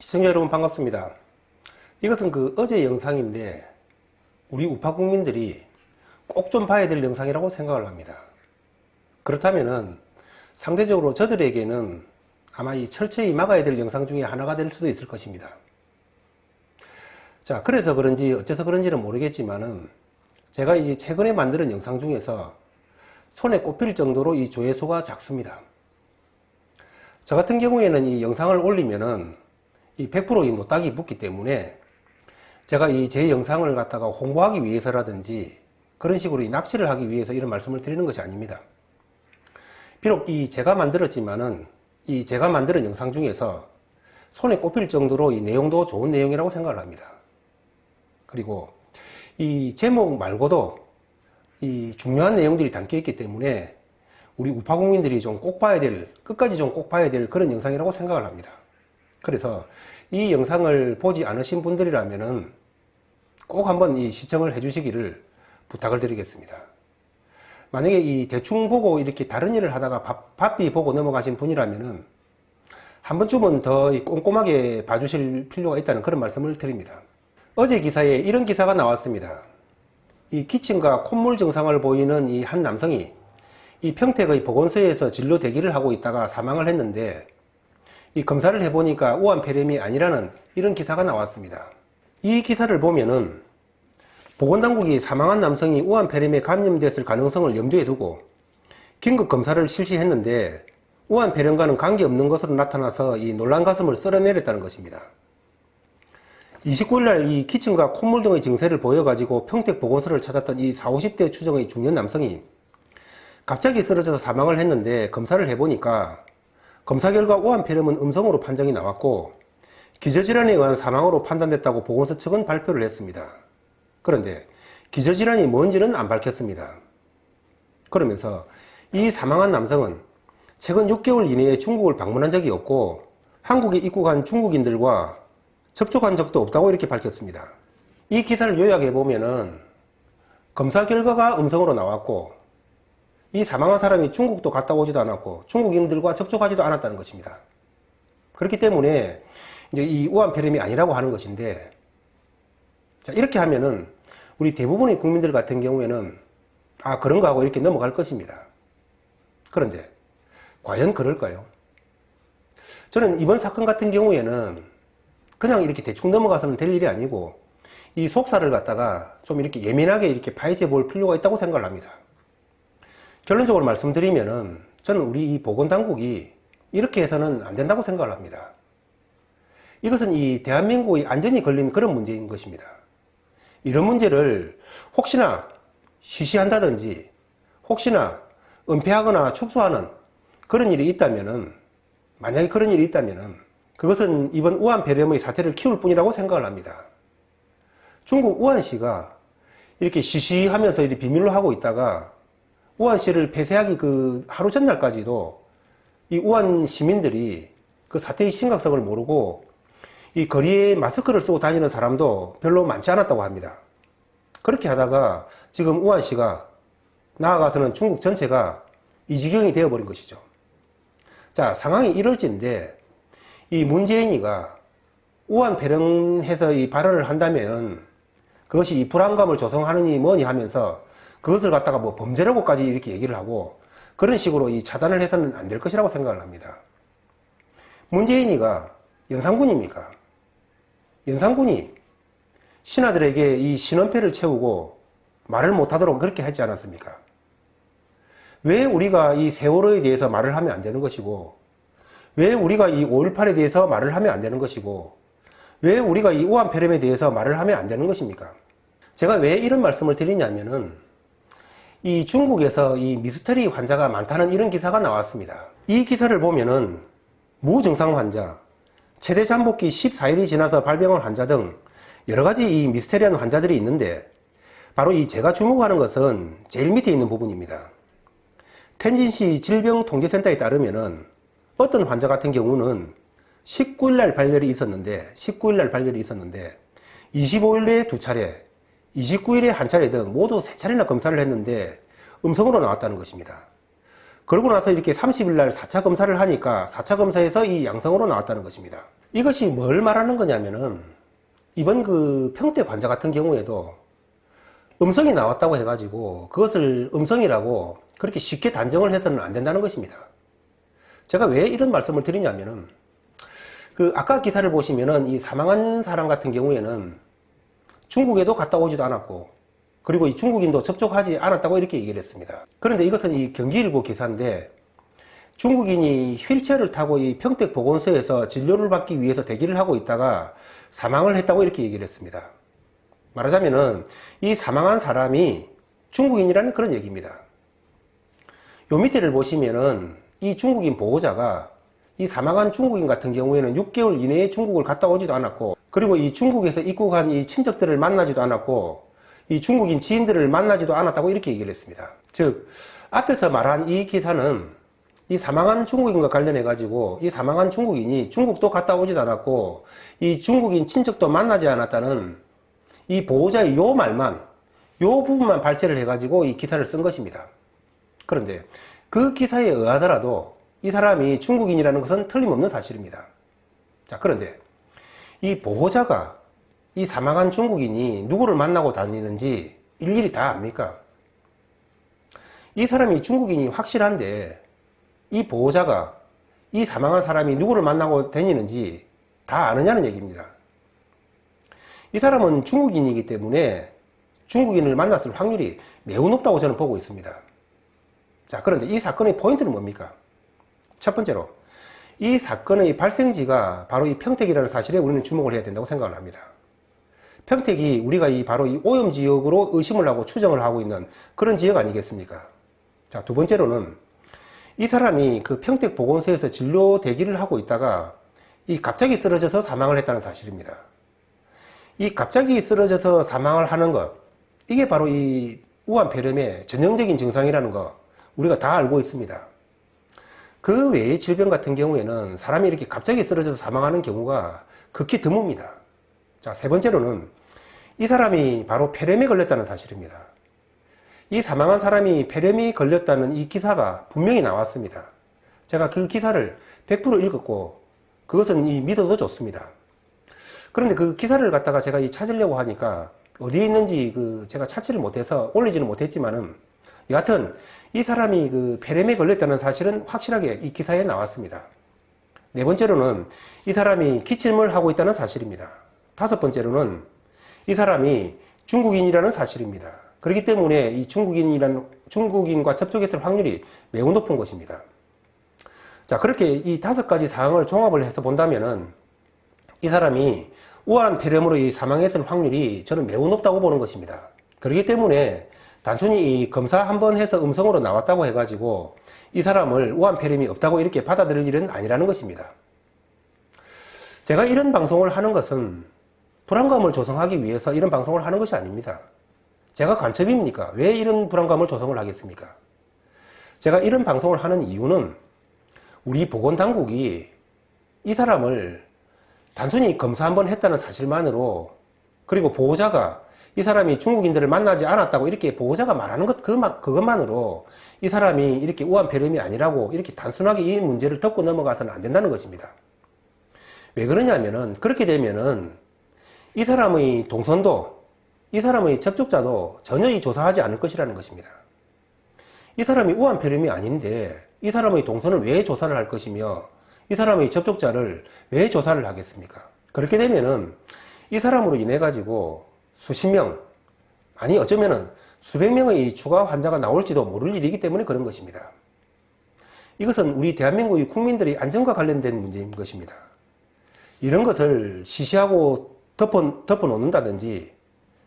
시청자 여러분 반갑습니다. 이것은 어제 영상인데 우리 우파 국민들이 꼭 좀 봐야 될 영상이라고 생각을 합니다. 그렇다면은 상대적으로 저들에게는 아마 이 철저히 막아야 될 영상 중에 하나가 될 수도 있을 것입니다. 자, 그래서 그런지 어째서 그런지는 모르겠지만은 제가 이 최근에 만드는 영상 중에서 손에 꼽힐 정도로 이 조회수가 작습니다. 저 같은 경우에는 이 영상을 올리면은 이 100% 이 노딱이 붙기 때문에 제가 제 영상을 갖다가 홍보하기 위해서라든지 그런 식으로 이 낚시를 하기 위해서 이런 말씀을 드리는 것이 아닙니다. 비록 제가 만들었지만은 제가 만드는 영상 중에서 손에 꼽힐 정도로 이 내용도 좋은 내용이라고 생각을 합니다. 그리고 이 제목 말고도 이 중요한 내용들이 담겨 있기 때문에 우리 우파 국민들이 좀 꼭 봐야 될, 끝까지 좀 꼭 봐야 될 그런 영상이라고 생각을 합니다. 그래서 이 영상을 보지 않으신 분들이라면은 꼭 한번 시청을 해 주시기를 부탁을 드리겠습니다. 만약에 대충 보고 이렇게 다른 일을 하다가 바삐 보고 넘어가신 분이라면은 한 번쯤은 더 꼼꼼하게 봐주실 필요가 있다는 그런 말씀을 드립니다. 어제 기사에 이런 기사가 나왔습니다. 이 기침과 콧물 증상을 보이는 한 남성이 평택의 보건소에서 진료 대기를 하고 있다가 사망을 했는데 검사를 해보니까 우한폐렴이 아니라는 이런 기사가 나왔습니다. 이 기사를 보면은 보건당국이 사망한 남성이 우한폐렴에 감염됐을 가능성을 염두에 두고 긴급 검사를 실시했는데 우한폐렴과는 관계없는 것으로 나타나서 놀란 가슴을 쓸어내렸다는 것입니다. 29일날 기침과 콧물 등의 증세를 보여가지고 평택 보건소를 찾았던 40, 50대 추정의 중년 남성이 갑자기 쓰러져서 사망을 했는데 검사를 해보니까 검사 결과 우한폐렴은 음성으로 판정이 나왔고 기저질환에 의한 사망으로 판단됐다고 보건소 측은 발표를 했습니다. 그런데 기저질환이 뭔지는 안 밝혔습니다. 그러면서 이 사망한 남성은 최근 6개월 이내에 중국을 방문한 적이 없고 한국에 입국한 중국인들과 접촉한 적도 없다고 이렇게 밝혔습니다. 이 기사를 요약해 보면은 검사 결과가 음성으로 나왔고 이 사망한 사람이 중국도 갔다 오지도 않았고 중국인들과 접촉하지도 않았다는 것입니다. 그렇기 때문에 이제 이 우한폐렴이 아니라고 하는 것인데, 자, 이렇게 하면은 우리 대부분의 국민들 같은 경우에는 그런가 하고 이렇게 넘어갈 것입니다. 그런데 과연 그럴까요? 저는 이번 사건 같은 경우에는 그냥 이렇게 대충 넘어가서는 될 일이 아니고 이 속사를 갖다가 좀 이렇게 예민하게 이렇게 파헤쳐 볼 필요가 있다고 생각을 합니다. 결론적으로 말씀드리면은 저는 우리 이 보건당국이 이렇게 해서는 안 된다고 생각을 합니다. 이것은 대한민국의 안전이 걸린 그런 문제인 것입니다. 이런 문제를 혹시나 쉬쉬한다든지 혹시나 은폐하거나 축소하는 그런 일이 있다면은, 만약에 그런 일이 있다면은 그것은 이번 우한폐렴의 사태를 키울 뿐이라고 생각을 합니다. 중국 우한시가 이렇게 쉬쉬하면서 이렇게 비밀로 하고 있다가 우한시를 폐쇄하기 하루 전날까지도 이 우한 시민들이 그 사태의 심각성을 모르고 이 거리에 마스크를 쓰고 다니는 사람도 별로 많지 않았다고 합니다. 그렇게 하다가 지금 우한시가 나아가서는 중국 전체가 이 지경이 되어버린 것이죠. 자, 상황이 이럴진데 이 문재인이가 우한폐렴해서 이 발언을 한다면 그것이 이 불안감을 조성하느니 뭐니 하면서 그것을 갖다가 범죄라고까지 이렇게 얘기를 하고 그런 식으로 차단을 해서는 안 될 것이라고 생각을 합니다. 문재인이가 연산군입니까? 연산군이 신하들에게 이 신원패를 채우고 말을 못하도록 그렇게 하지 않았습니까? 왜 우리가 이 세월호에 대해서 말을 하면 안 되는 것이고, 왜 우리가 이 5.18에 대해서 말을 하면 안 되는 것이고, 왜 우리가 이 우한폐렴에 대해서 말을 하면 안 되는 것입니까? 제가 왜 이런 말씀을 드리냐면은 이 중국에서 이 미스터리 환자가 많다는 이런 기사가 나왔습니다. 이 기사를 보면은 무증상 환자, 최대 잠복기 14일이 지나서 발병한 환자 등 여러 가지 이 미스테리한 환자들이 있는데, 바로 제가 주목하는 것은 제일 밑에 있는 부분입니다. 텐진시 질병통제센터에 따르면은 어떤 환자 같은 경우는 19일날 발열이 있었는데 25일 내에 2차례, 29일에 1차례 등 모두 3차례나 검사를 했는데 음성으로 나왔다는 것입니다. 그러고 나서 이렇게 30일날 4차 검사를 하니까 4차 검사에서 이 양성으로 나왔다는 것입니다. 이것이 뭘 말하는 거냐면은 이번 그 평택 환자 같은 경우에도 음성이 나왔다고 해가지고 그것을 음성이라고 그렇게 쉽게 단정을 해서는 안 된다는 것입니다. 제가 왜 이런 말씀을 드리냐면은 그 아까 기사를 보시면은 이 사망한 사람 같은 경우에는 중국에도 갔다 오지도 않았고 그리고 이 중국인도 접촉하지 않았다고 이렇게 얘기를 했습니다. 그런데 이것은 이 경기일보 기사인데 중국인이 휠체어를 타고 이 평택보건소에서 진료를 받기 위해서 대기를 하고 있다가 사망을 했다고 이렇게 얘기를 했습니다. 말하자면은 이 사망한 사람이 중국인이라는 그런 얘기입니다. 요 밑에를 보시면은 이 중국인 보호자가 이 사망한 중국인 같은 경우에는 6개월 이내에 중국을 갔다 오지도 않았고 그리고 이 중국에서 입국한 이 친척들을 만나지도 않았고 이 중국인 지인들을 만나지도 않았다고 이렇게 얘기를 했습니다. 즉 앞에서 말한 이 기사는 이 사망한 중국인과 관련해 가지고 이 사망한 중국인이 중국도 갔다 오지도 않았고 이 중국인 친척도 만나지 않았다는 이 보호자의 요 말만, 요 부분만 발췌를 해가지고 이 기사를 쓴 것입니다. 그런데 그 기사에 의하더라도 이 사람이 중국인이라는 것은 틀림없는 사실입니다. 자, 그런데 이 보호자가 이 사망한 중국인이 누구를 만나고 다니는지 일일이 다 압니까? 이 사람이 중국인이 확실한데 이 보호자가 이 사망한 사람이 누구를 만나고 다니는지 다 아느냐는 얘기입니다. 이 사람은 중국인이기 때문에 중국인을 만났을 확률이 매우 높다고 저는 보고 있습니다. 자, 그런데 이 사건의 포인트는 뭡니까? 첫 번째로 이 사건의 발생지가 바로 이 평택이라는 사실에 우리는 주목을 해야 된다고 생각을 합니다. 평택이 우리가 바로 이 오염 지역으로 의심을 하고 추정을 하고 있는 그런 지역 아니겠습니까? 자, 두 번째로는 이 사람이 그 평택 보건소에서 진료 대기를 하고 있다가 이 갑자기 쓰러져서 사망을 했다는 사실입니다. 이 갑자기 쓰러져서 사망을 하는 것, 이게 바로 이 우한폐렴의 전형적인 증상이라는 거 우리가 다 알고 있습니다. 그 외의 질병 같은 경우에는 사람이 이렇게 갑자기 쓰러져서 사망하는 경우가 극히 드뭅니다. 자, 세 번째로는 이 사람이 바로 폐렴에 걸렸다는 사실입니다. 이 사망한 사람이 폐렴이 걸렸다는 이 기사가 분명히 나왔습니다. 제가 그 기사를 100% 읽었고 그것은 믿어도 좋습니다. 그런데 그 기사를 갖다가 제가 찾으려고 하니까 어디에 있는지 제가 찾지를 못해서 올리지는 못했지만은 여하튼 이 사람이 그 폐렴에 걸렸다는 사실은 확실하게 이 기사에 나왔습니다. 네 번째로는 이 사람이 기침을 하고 있다는 사실입니다. 다섯 번째로는 이 사람이 중국인이라는 사실입니다. 그렇기 때문에 이 중국인과 접촉했을 확률이 매우 높은 것입니다. 자, 그렇게 이 다섯 가지 사항을 종합을 해서 본다면은 이 사람이 우한폐렴으로 사망했을 확률이 저는 매우 높다고 보는 것입니다. 그렇기 때문에 단순히 이 검사 한번 해서 음성으로 나왔다고 해가지고 이 사람을 우한폐렴이 없다고 이렇게 받아들일 일은 아니라는 것입니다. 제가 이런 방송을 하는 것은 불안감을 조성하기 위해서 이런 방송을 하는 것이 아닙니다. 제가 간첩입니까? 왜 이런 불안감을 조성을 하겠습니까? 제가 이런 방송을 하는 이유는 우리 보건당국이 이 사람을 단순히 검사 한번 했다는 사실만으로 그리고 보호자가 이 사람이 중국인들을 만나지 않았다고 이렇게 보호자가 말하는 그것만으로 이 사람이 이렇게 우한폐렴이 아니라고 이렇게 단순하게 이 문제를 덮고 넘어가서는 안 된다는 것입니다. 왜 그러냐면은 그렇게 되면은 이 사람의 동선도 이 사람의 접촉자도 전혀 조사하지 않을 것이라는 것입니다. 이 사람이 우한폐렴이 아닌데 이 사람의 동선을 왜 조사를 할 것이며 이 사람의 접촉자를 왜 조사를 하겠습니까? 그렇게 되면은 이 사람으로 인해 가지고 수십 명, 아니 어쩌면은 수백 명의 추가 환자가 나올지도 모를 일이기 때문에 그런 것입니다. 이것은 우리 대한민국의 국민들의 안전과 관련된 문제인 것입니다. 이런 것을 시시하고 덮어놓는다든지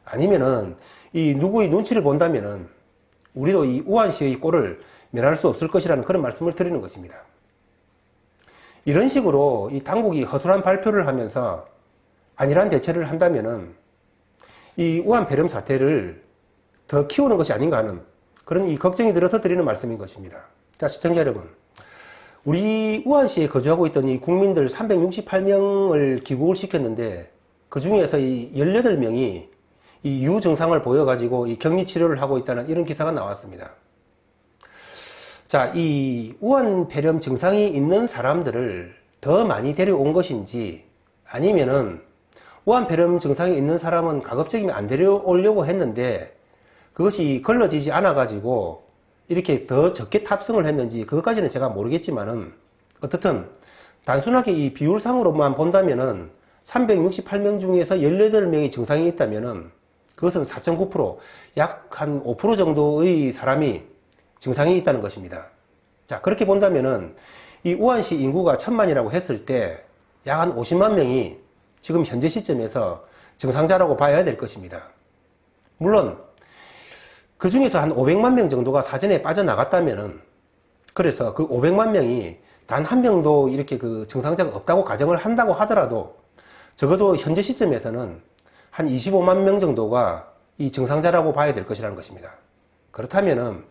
아니면은 이 누구의 눈치를 본다면은 우리도 이 우한시의 꼴을 면할 수 없을 것이라는 그런 말씀을 드리는 것입니다. 이런 식으로 이 당국이 허술한 발표를 하면서 안일한 대처를 한다면은 이 우한폐렴 사태를 더 키우는 것이 아닌가 하는 그런 이 걱정이 들어서 드리는 말씀인 것입니다. 자, 시청자 여러분, 우리 우한시에 거주하고 있던 이 국민들 368명을 귀국을 시켰는데 그 중에서 이 18명이 이 유증상을 보여가지고 이 격리 치료를 하고 있다는 이런 기사가 나왔습니다. 자, 이 우한폐렴 증상이 있는 사람들을 더 많이 데려온 것인지 아니면은 우한 폐렴 증상이 있는 사람은 가급적이면 안 데려오려고 했는데 그것이 걸러지지 않아 가지고 이렇게 더 적게 탑승을 했는지 그것까지는 제가 모르겠지만은 어떻든 단순하게 이 비율상으로만 본다면은 368명 중에서 18명이 증상이 있다면은 그것은 4.9%, 약 한 5% 정도의 사람이 증상이 있다는 것입니다. 자, 그렇게 본다면은 이 우한시 인구가 1000만이라고 했을 때 약 한 50만 명이 지금 현재 시점에서 증상자라고 봐야 될 것입니다. 물론 그 중에서 한 500만 명 정도가 사전에 빠져나갔다면은, 그래서 그 500만 명이 단 한 명도 이렇게 그 증상자가 없다고 가정을 한다고 하더라도 적어도 현재 시점에서는 한 25만 명 정도가 이 증상자라고 봐야 될 것이라는 것입니다. 그렇다면은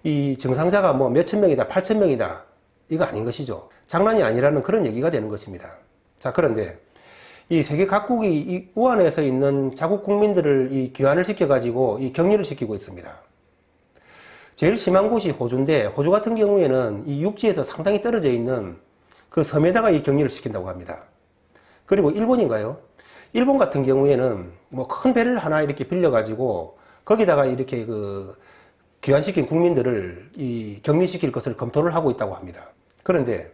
이 증상자가 뭐 몇천 명이다, 8천 명이다, 이거 아닌 것이죠. 장난이 아니라는 그런 얘기가 되는 것입니다. 자, 그런데 이 세계 각국이 이 우한에서 있는 자국 국민들을 이 귀환을 시켜가지고 이 격리를 시키고 있습니다. 제일 심한 곳이 호주인데, 호주 같은 경우에는 이 육지에서 상당히 떨어져 있는 그 섬에다가 이 격리를 시킨다고 합니다. 그리고 일본인가요? 일본 같은 경우에는 뭐 큰 배를 하나 이렇게 빌려가지고 거기다가 이렇게 그 귀환시킨 국민들을 이 격리시킬 것을 검토를 하고 있다고 합니다. 그런데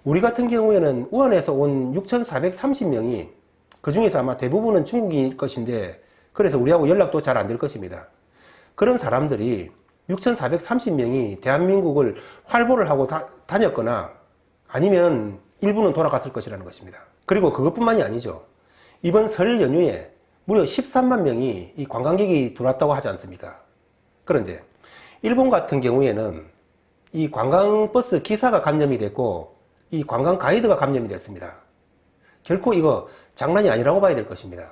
우리 같은 경우에는 우한에서 온 6,430명이 그 중에서 아마 대부분은 중국인 것인데, 그래서 우리하고 연락도 잘 안 될 것입니다. 그런 사람들이 6,430명이 대한민국을 활보를 하고 다녔거나 아니면 일부는 돌아갔을 것이라는 것입니다. 그리고 그것뿐만이 아니죠. 이번 설 연휴에 무려 13만 명이 이 관광객이 들어왔다고 하지 않습니까? 그런데 일본 같은 경우에는 이 관광버스 기사가 감염이 됐고 이 관광 가이드가 감염이 됐습니다. 결코 이거 장난이 아니라고 봐야 될 것입니다.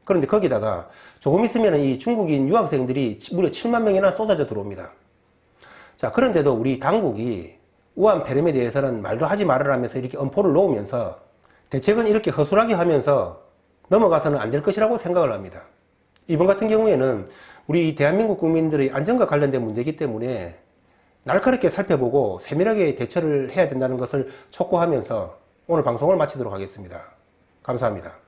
그런데 거기다가 조금 있으면 이 중국인 유학생들이 무려 7만 명이나 쏟아져 들어옵니다. 자, 그런데도 우리 당국이 우한 폐렴에 대해서는 말도 하지 말으라면서 이렇게 엄포를 놓으면서 대책은 이렇게 허술하게 하면서 넘어가서는 안 될 것이라고 생각을 합니다. 이번 같은 경우에는 우리 대한민국 국민들의 안전과 관련된 문제이기 때문에 날카롭게 살펴보고 세밀하게 대처를 해야 된다는 것을 촉구하면서 오늘 방송을 마치도록 하겠습니다. 감사합니다.